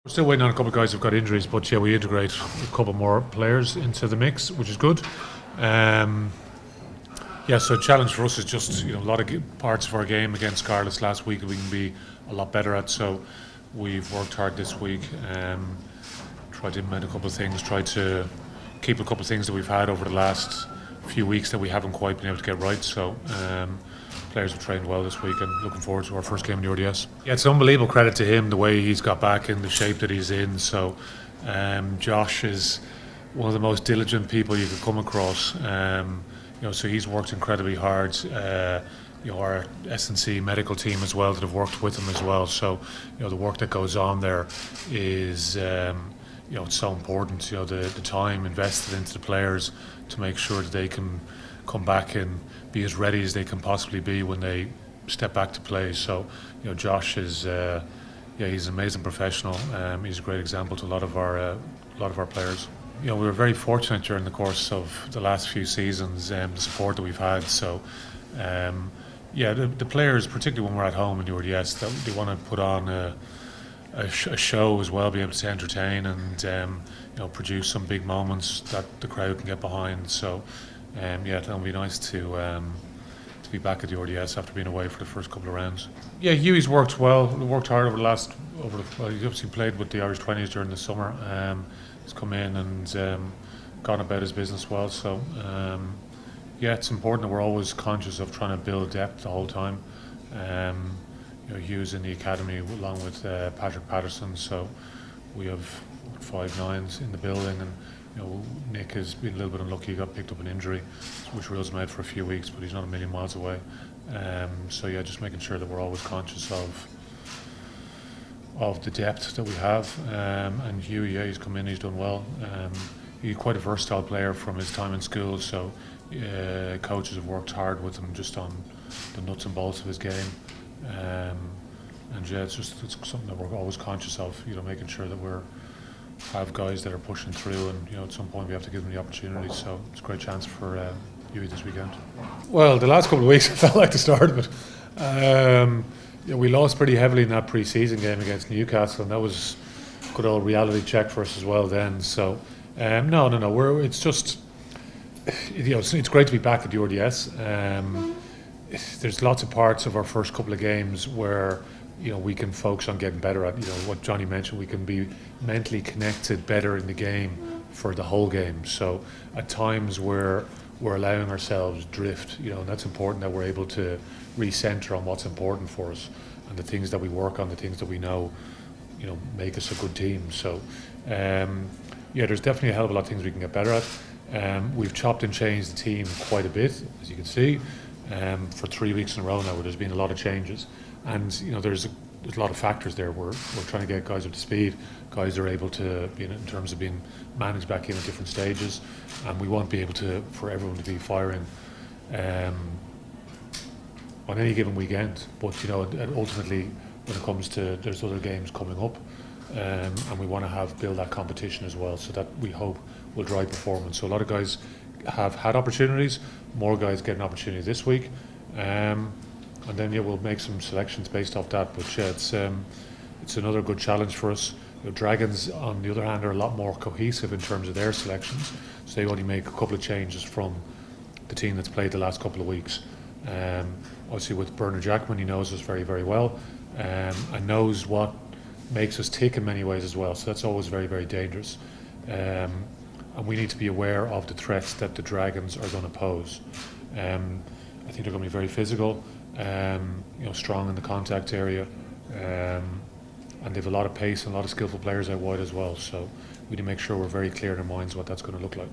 We're still waiting on a couple of guys who've got injuries, but yeah, we integrate a couple more players into the mix, which is good. Um, yeah, so challenge for us is just a lot of parts of our game against Scarlets last week we can be a lot better at. So we've worked hard this week, tried to implement a couple of things, tried to keep a couple of things that we've had over the last few weeks that we haven't quite been able to get right. So players have trained well this week and looking forward to our first game in the RDS. Yeah, it's unbelievable credit to him the way he's got back in the shape that he's in. So Josh is one of the most diligent people you could come across. So he's worked incredibly hard. Our S&C medical team as well that have worked with him as well. So the work that goes on there is it's so important. The time invested into the players to make sure that they can come back and be as ready as they can possibly be when they step back to play. So Josh is he's an amazing professional. He's a great example to a lot of our players. We were very fortunate during the course of the last few seasons, the support that we've had. So the players, particularly when we're at home in the RDS, they want to put on a show as well, be able to entertain and produce some big moments that the crowd can get behind. So that'll be nice to be back at the RDS after being away for the first couple of rounds. Yeah, Huey's worked well. We worked hard over he obviously played with the Irish 20s during the summer. He's come in and gone about his business well. So it's important that we're always conscious of trying to build depth the whole time. Hugh's in the academy along with Patrick Patterson, so we have 5 9s in the building, and Nick has been a little bit unlucky. He got picked up an injury which rules him out for a few weeks, but he's not a million miles away. Just making sure that we're always conscious of the depth that we have. And Hughie, he's come in, he's done well. He's quite a versatile player from his time in school, so coaches have worked hard with him just on the nuts and bolts of his game. It's something that we're always conscious of, making sure that we have guys that are pushing through, and at some point we have to give them the opportunity. So it's a great chance for Hughie this weekend. Well, the last couple of weeks I felt like the start of it. We lost pretty heavily in that pre-season game against Newcastle, and that was a good old reality check for us as well then. So no. It's just it's great to be back at the RDS. There's lots of parts of our first couple of games where we can focus on getting better at what Johnny mentioned. We can be mentally connected better in the game for the whole game. So at times we're allowing ourselves drift, and that's important that we're able to recenter on what's important for us and the things that we work on, the things that we know make us a good team. So there's definitely a hell of a lot of things we can get better at. We've chopped and changed the team quite a bit, as you can see, for 3 weeks in a row now, where there's been a lot of changes, and there's a lot of factors there. We're trying to get guys up to speed. Guys are able to, in terms of being managed back in at different stages, and we won't be able for everyone to be firing on any given weekend. But ultimately, when it comes to, there's other games coming up, and we want to build that competition as well. So that we hope will drive performance. So a lot of guys have had opportunities. More guys get an opportunity this week, and then we'll make some selections based off that. But it's another good challenge for us. Dragons, on the other hand, are a lot more cohesive in terms of their selections, so they only make a couple of changes from the team that's played the last couple of weeks. Obviously with Bernard Jackman, he knows us very, very well, and knows what makes us tick in many ways as well, so that's always very, very dangerous. And we need to be aware of the threats that the Dragons are going to pose. I think they're going to be very physical, strong in the contact area, and they have a lot of pace and a lot of skillful players out wide as well. So we need to make sure we're very clear in our minds what that's going to look like.